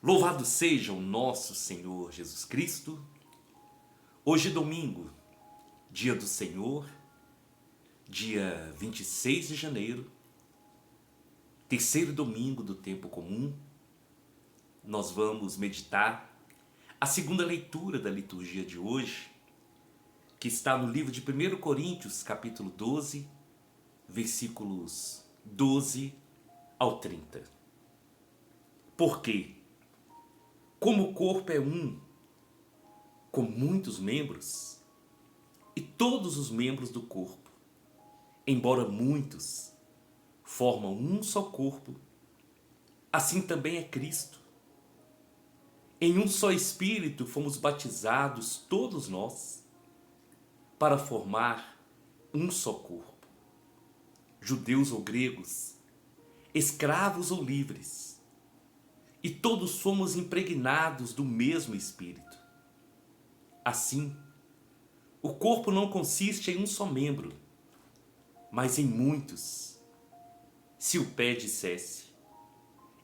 Louvado seja o nosso Senhor Jesus Cristo. Hoje domingo, dia do Senhor, dia 26 de janeiro, terceiro domingo do tempo comum, nós vamos meditar a segunda leitura da liturgia de hoje, que está no livro de 1 Coríntios, capítulo 12, versículos 12 ao 30. Por quê? Como o corpo é um, com muitos membros, e todos os membros do corpo, embora muitos, formam um só corpo, assim também é Cristo. Em um só Espírito fomos batizados todos nós, para formar um só corpo. Judeus ou gregos, escravos ou livres, e todos somos impregnados do mesmo Espírito. Assim, o corpo não consiste em um só membro, mas em muitos. Se o pé dissesse,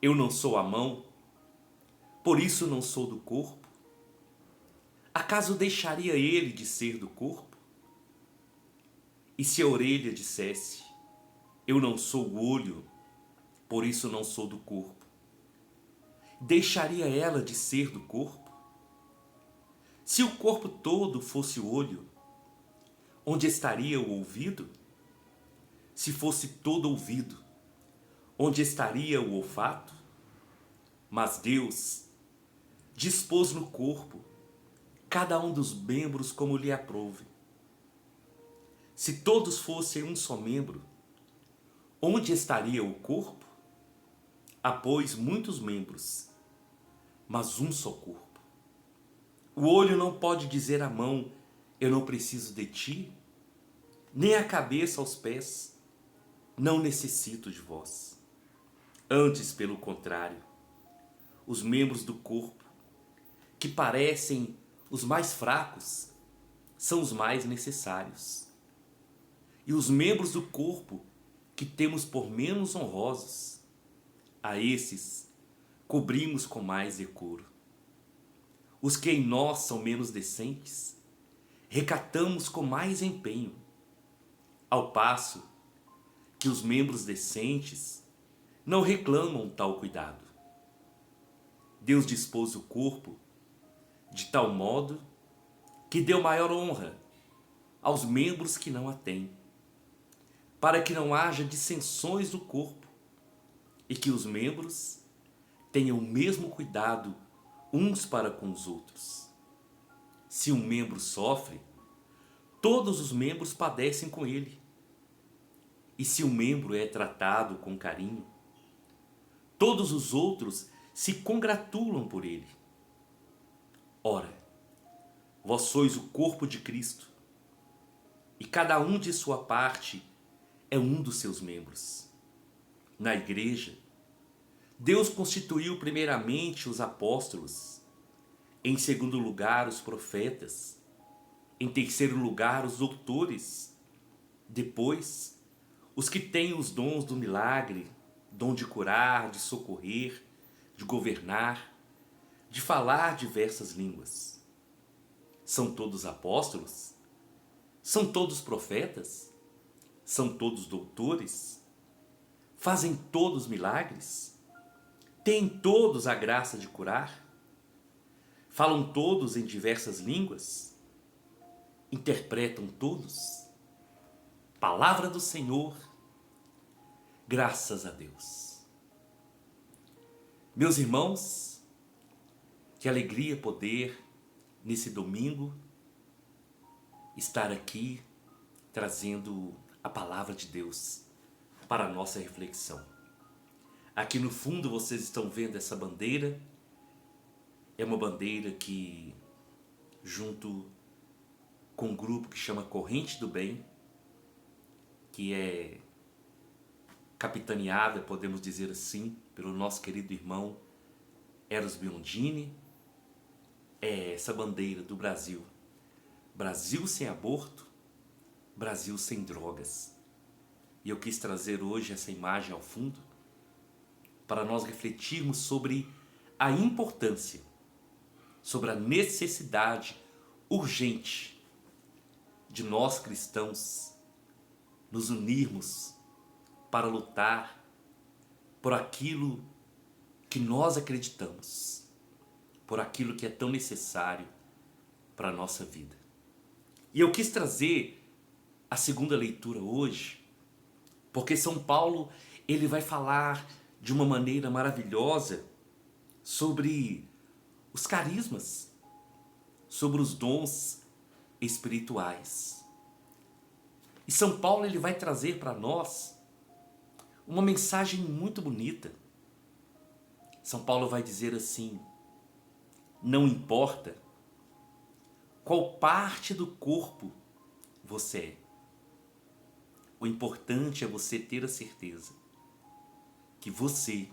eu não sou a mão, por isso não sou do corpo, acaso deixaria ele de ser do corpo? E se a orelha dissesse, eu não sou o olho, por isso não sou do corpo, deixaria ela de ser do corpo? Se o corpo todo fosse olho, onde estaria o ouvido? Se fosse todo ouvido, onde estaria o olfato? Mas Deus dispôs no corpo cada um dos membros como lhe aprouve. Se todos fossem um só membro, onde estaria o corpo? Há, pois, muitos membros, mas um só corpo. O olho não pode dizer à mão, eu não preciso de ti, nem a cabeça aos pés, não necessito de vós. Antes, pelo contrário, os membros do corpo, que parecem os mais fracos, são os mais necessários. E os membros do corpo, que temos por menos honrosos, a esses cobrimos com mais decoro. Os que em nós são menos decentes, recatamos com mais empenho, ao passo que os membros decentes não reclamam tal cuidado. Deus dispôs o corpo de tal modo que deu maior honra aos membros que não a têm, para que não haja dissensões do corpo e que os membros tenham o mesmo cuidado uns para com os outros. Se um membro sofre, todos os membros padecem com ele. E se um membro é tratado com carinho, todos os outros se congratulam por ele. Ora, vós sois o corpo de Cristo, e cada um de sua parte é um dos seus membros. Na igreja, Deus constituiu primeiramente os apóstolos, em segundo lugar os profetas, em terceiro lugar os doutores, depois os que têm os dons do milagre, dom de curar, de socorrer, de governar, de falar diversas línguas. São todos apóstolos? São todos profetas? São todos doutores? Fazem todos milagres? Têm todos a graça de curar? Falam todos em diversas línguas? Interpretam todos? Palavra do Senhor, graças a Deus. Meus irmãos, que alegria poder, nesse domingo, estar aqui trazendo a palavra de Deus para a nossa reflexão. Aqui no fundo vocês estão vendo essa bandeira. É uma bandeira que, junto com um grupo que chama Corrente do Bem, que é capitaneada, podemos dizer assim, pelo nosso querido irmão Eros Biondini, é essa bandeira do Brasil. Brasil sem aborto, Brasil sem drogas. E eu quis trazer hoje essa imagem ao fundo para nós refletirmos sobre a importância, sobre a necessidade urgente de nós cristãos nos unirmos para lutar por aquilo que nós acreditamos, por aquilo que é tão necessário para a nossa vida. E eu quis trazer a segunda leitura hoje, porque São Paulo ele vai falar de uma maneira maravilhosa sobre os carismas, sobre os dons espirituais. E São Paulo ele vai trazer para nós uma mensagem muito bonita. São Paulo vai dizer assim: não importa qual parte do corpo você é, o importante é você ter a certeza que você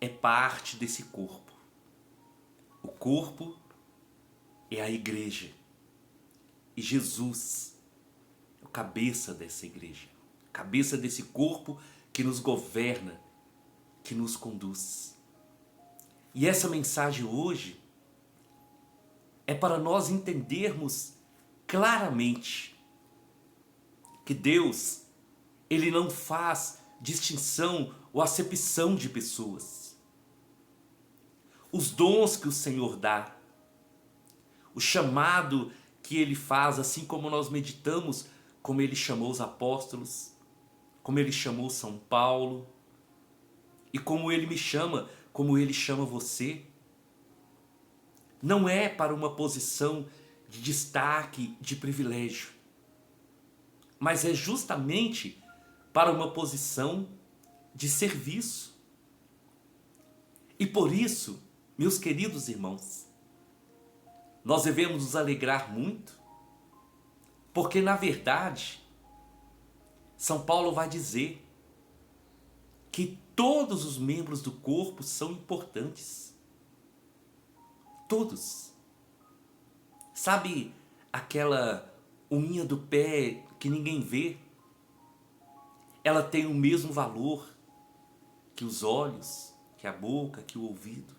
é parte desse corpo. O corpo é a igreja. E Jesus é o cabeça dessa igreja. Cabeça desse corpo que nos governa, que nos conduz. E essa mensagem hoje é para nós entendermos claramente que Deus, Ele não faz distinção ou acepção de pessoas. Os dons que o Senhor dá, o chamado que Ele faz, assim como nós meditamos, como Ele chamou os apóstolos, como Ele chamou São Paulo, e como Ele me chama, como Ele chama você, não é para uma posição de destaque, de privilégio, mas é justamente para uma posição de serviço. E por isso, meus queridos irmãos, nós devemos nos alegrar muito, porque na verdade, São Paulo vai dizer que todos os membros do corpo são importantes. Todos. Sabe aquela unha do pé que ninguém vê? Ela tem o mesmo valor que os olhos, que a boca, que o ouvido.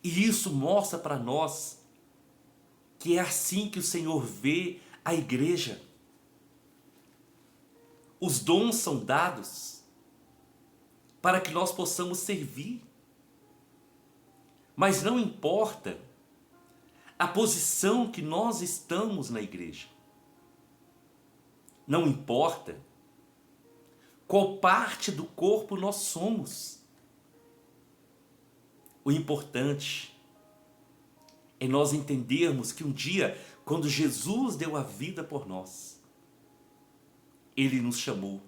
E isso mostra para nós que é assim que o Senhor vê a igreja. Os dons são dados para que nós possamos servir. Mas não importa a posição que nós estamos na igreja. Não importa qual parte do corpo nós somos. O importante é nós entendermos que um dia, quando Jesus deu a vida por nós, Ele nos chamou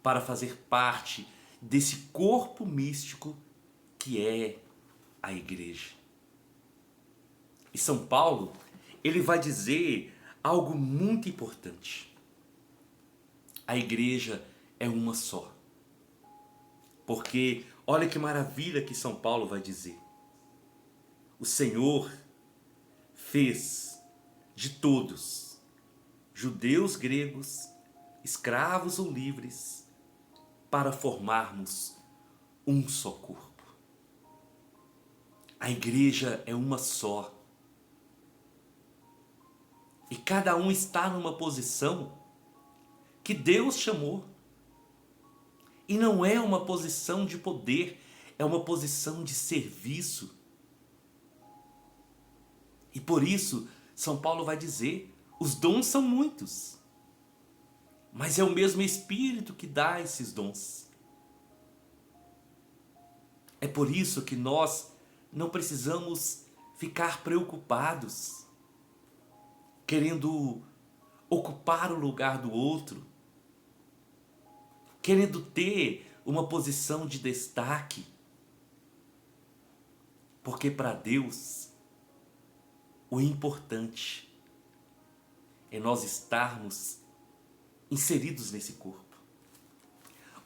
para fazer parte desse corpo místico que é a igreja. E São Paulo, ele vai dizer algo muito importante. A igreja é uma só. Porque olha que maravilha que São Paulo vai dizer. O Senhor fez de todos, judeus, gregos, escravos ou livres, para formarmos um só corpo. A igreja é uma só. E cada um está numa posição que Deus chamou. E não é uma posição de poder, é uma posição de serviço. E por isso, São Paulo vai dizer, os dons são muitos, mas é o mesmo Espírito que dá esses dons. É por isso que nós não precisamos ficar preocupados, querendo ocupar o lugar do outro, querendo ter uma posição de destaque. Porque para Deus, o importante é nós estarmos inseridos nesse corpo.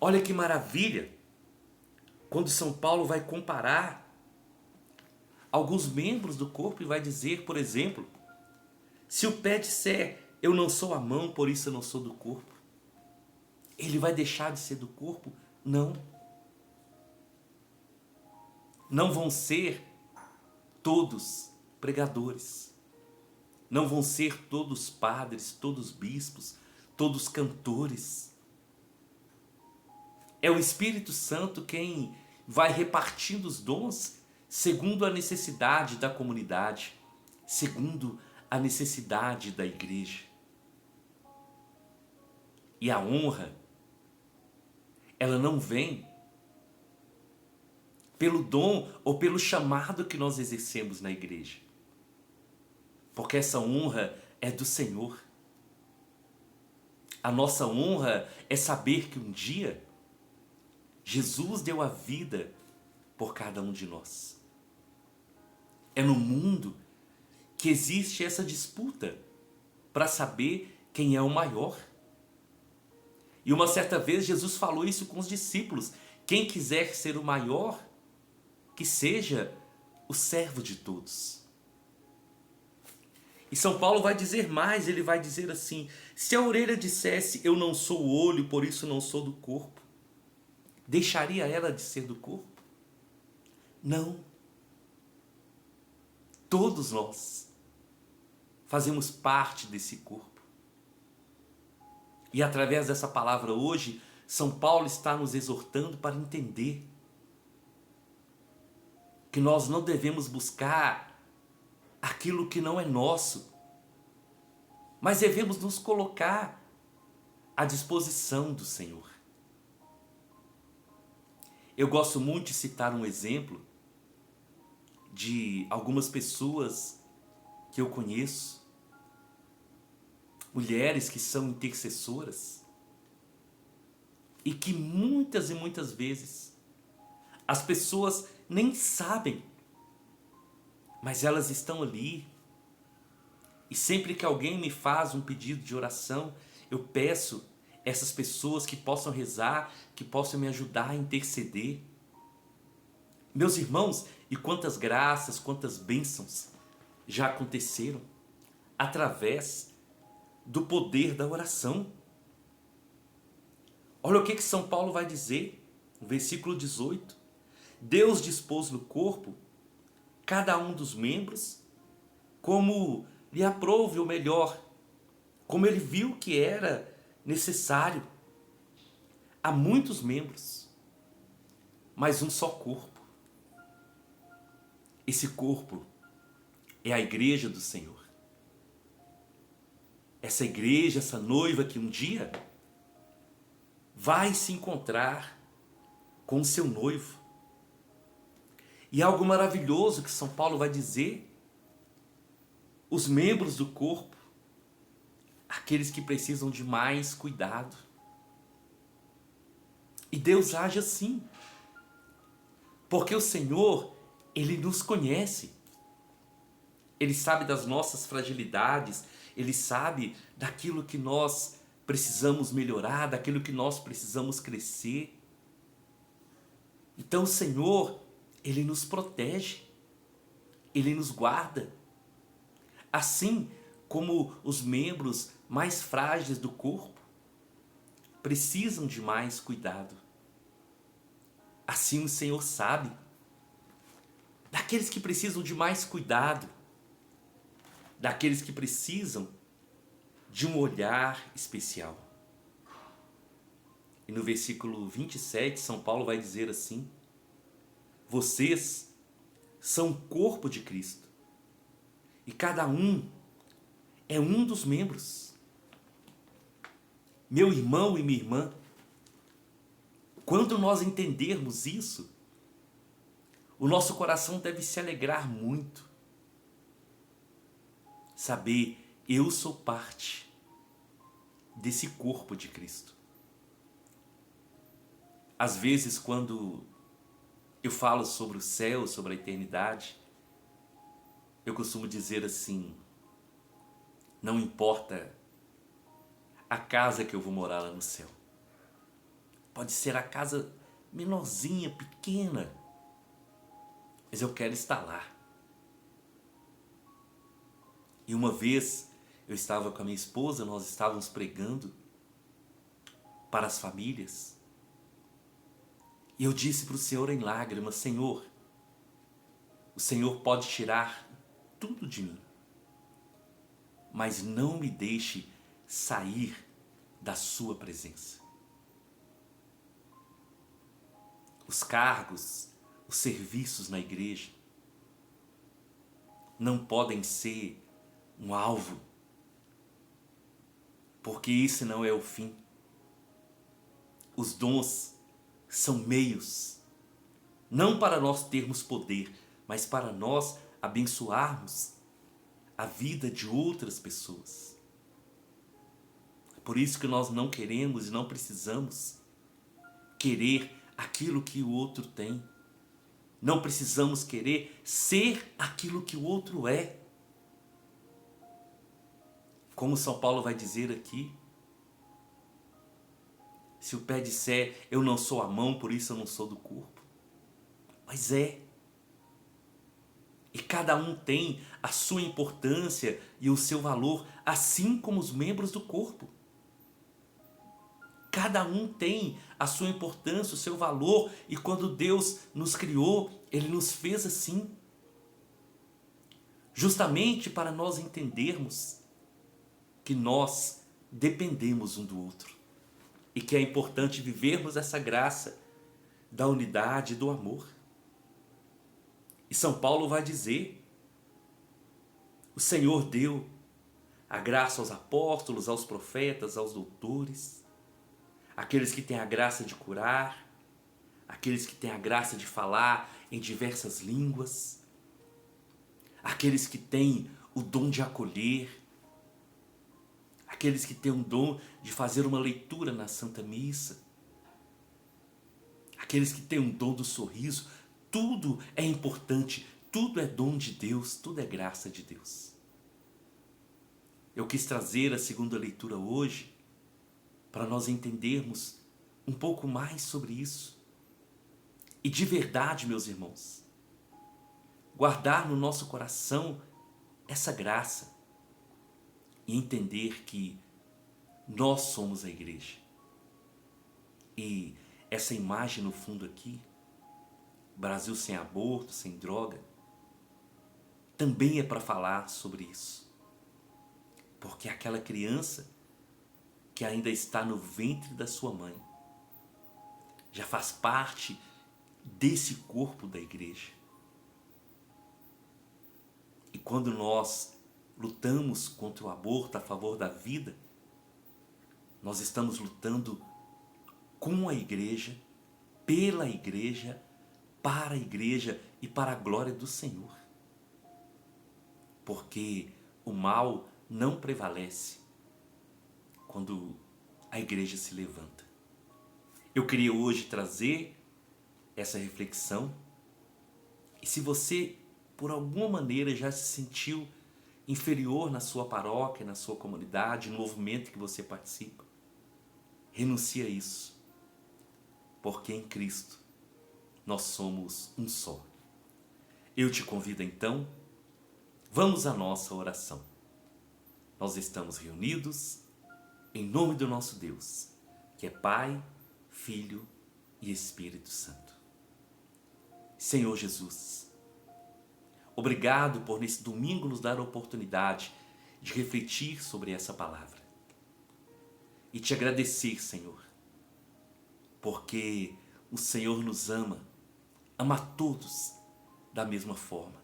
Olha que maravilha, quando São Paulo vai comparar alguns membros do corpo e vai dizer, por exemplo, se o pé disser, eu não sou a mão, por isso eu não sou do corpo, ele vai deixar de ser do corpo? Não. Não vão ser todos pregadores. Não vão ser todos padres, todos bispos, todos cantores. É o Espírito Santo quem vai repartindo os dons segundo a necessidade da comunidade, segundo a necessidade da igreja. E a honra, ela não vem pelo dom ou pelo chamado que nós exercemos na igreja. Porque essa honra é do Senhor. A nossa honra é saber que um dia Jesus deu a vida por cada um de nós. É no mundo que existe essa disputa para saber quem é o maior. E uma certa vez Jesus falou isso com os discípulos: quem quiser ser o maior, que seja o servo de todos. E São Paulo vai dizer mais, ele vai dizer assim: se a orelha dissesse eu não sou o olho, por isso não sou do corpo, deixaria ela de ser do corpo? Não. Todos nós fazemos parte desse corpo. E através dessa palavra hoje, São Paulo está nos exortando para entender que nós não devemos buscar aquilo que não é nosso, mas devemos nos colocar à disposição do Senhor. Eu gosto muito de citar um exemplo de algumas pessoas que eu conheço, mulheres que são intercessoras, e que muitas e muitas vezes as pessoas nem sabem, mas elas estão ali. E sempre que alguém me faz um pedido de oração, eu peço essas pessoas que possam rezar, que possam me ajudar a interceder. Meus irmãos, e quantas graças, quantas bênçãos já aconteceram através do poder da oração. Olha o que São Paulo vai dizer no versículo 18. Deus dispôs no corpo cada um dos membros como lhe aprouve o melhor, como ele viu que era necessário. Há muitos membros, mas um só corpo. Esse corpo é a igreja do Senhor. Essa igreja, essa noiva que um dia vai se encontrar com o seu noivo. E algo maravilhoso que São Paulo vai dizer: os membros do corpo, aqueles que precisam de mais cuidado. E Deus age assim, porque o Senhor, Ele nos conhece. Ele sabe das nossas fragilidades, Ele sabe daquilo que nós precisamos melhorar, daquilo que nós precisamos crescer. Então o Senhor, Ele nos protege, Ele nos guarda. Assim como os membros mais frágeis do corpo precisam de mais cuidado, assim o Senhor sabe daqueles que precisam de mais cuidado, daqueles que precisam de um olhar especial. E no versículo 27, São Paulo vai dizer assim: vocês são o corpo de Cristo, e cada um é um dos membros. Meu irmão e minha irmã, quando nós entendermos isso, o nosso coração deve se alegrar muito. Saber, eu sou parte desse corpo de Cristo. Às vezes, quando eu falo sobre o céu, sobre a eternidade, eu costumo dizer assim: não importa a casa que eu vou morar lá no céu. Pode ser a casa menorzinha, pequena, mas eu quero estar lá. E uma vez eu estava com a minha esposa, nós estávamos pregando para as famílias. E eu disse para o Senhor em lágrimas: Senhor, O Senhor pode tirar tudo de mim, mas não me deixe sair da sua presença. Os cargos, os serviços na igreja não podem ser um alvo, porque esse não é o fim. Os dons são meios, não para nós termos poder, mas para nós abençoarmos a vida de outras pessoas. Por isso que nós não queremos e não precisamos querer aquilo que o outro tem. Não precisamos querer ser aquilo que o outro é. Como São Paulo vai dizer aqui, se o pé disser, eu não sou a mão, por isso eu não sou do corpo. Mas é. E cada um tem a sua importância e o seu valor, assim como os membros do corpo. Cada um tem a sua importância, o seu valor, e quando Deus nos criou, Ele nos fez assim. Justamente para nós entendermos que nós dependemos um do outro. E que é importante vivermos essa graça da unidade e do amor. E São Paulo vai dizer, o Senhor deu a graça aos apóstolos, aos profetas, aos doutores, aqueles que têm a graça de curar, aqueles que têm a graça de falar em diversas línguas, aqueles que têm o dom de acolher, aqueles que têm o dom de fazer uma leitura na Santa Missa, aqueles que têm o dom do sorriso. Tudo é importante, tudo é dom de Deus, tudo é graça de Deus. Eu quis trazer a segunda leitura hoje para nós entendermos um pouco mais sobre isso. E de verdade, meus irmãos, guardar no nosso coração essa graça e entender que nós somos a igreja. E essa imagem no fundo aqui, Brasil sem aborto, sem droga, também é para falar sobre isso. Porque aquela criança que ainda está no ventre da sua mãe já faz parte desse corpo da igreja. E quando nós lutamos contra o aborto a favor da vida, nós estamos lutando com a igreja, pela igreja, para a igreja e para a glória do Senhor. Porque o mal não prevalece quando a igreja se levanta. Eu queria hoje trazer essa reflexão. E se você, por alguma maneira, já se sentiu inferior na sua paróquia, na sua comunidade, no movimento que você participa, renuncie a isso. Porque em Cristo nós somos um só. Eu te convido então, vamos à nossa oração. Nós estamos reunidos em nome do nosso Deus, que é Pai, Filho e Espírito Santo. Senhor Jesus, obrigado por nesse domingo nos dar a oportunidade de refletir sobre essa palavra. E te agradecer, Senhor, porque o Senhor nos ama a todos da mesma forma.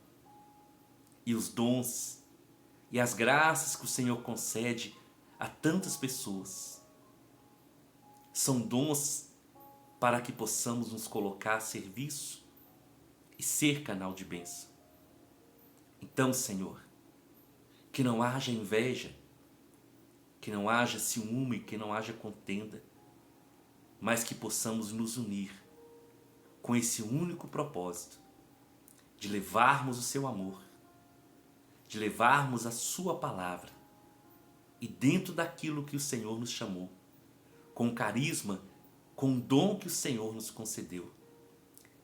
E os dons e as graças que o Senhor concede a tantas pessoas são dons para que possamos nos colocar a serviço e ser canal de bênção. Então, Senhor, que não haja inveja, que não haja ciúme, que não haja contenda, mas que possamos nos unir com esse único propósito de levarmos o seu amor, de levarmos a sua palavra e dentro daquilo que o Senhor nos chamou, com o carisma, com o dom que o Senhor nos concedeu,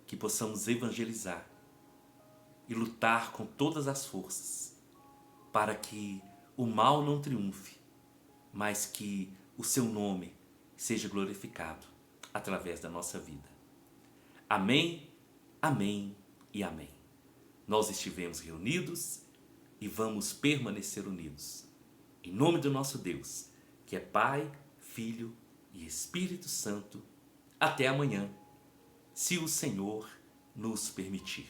que possamos evangelizar e lutar com todas as forças para que o mal não triunfe, mas que o seu nome seja glorificado através da nossa vida. Amém, amém e amém. nós estivemos reunidos e vamos permanecer unidos. Em nome do nosso Deus, que é Pai, Filho e Espírito Santo. Até amanhã, se o Senhor nos permitir.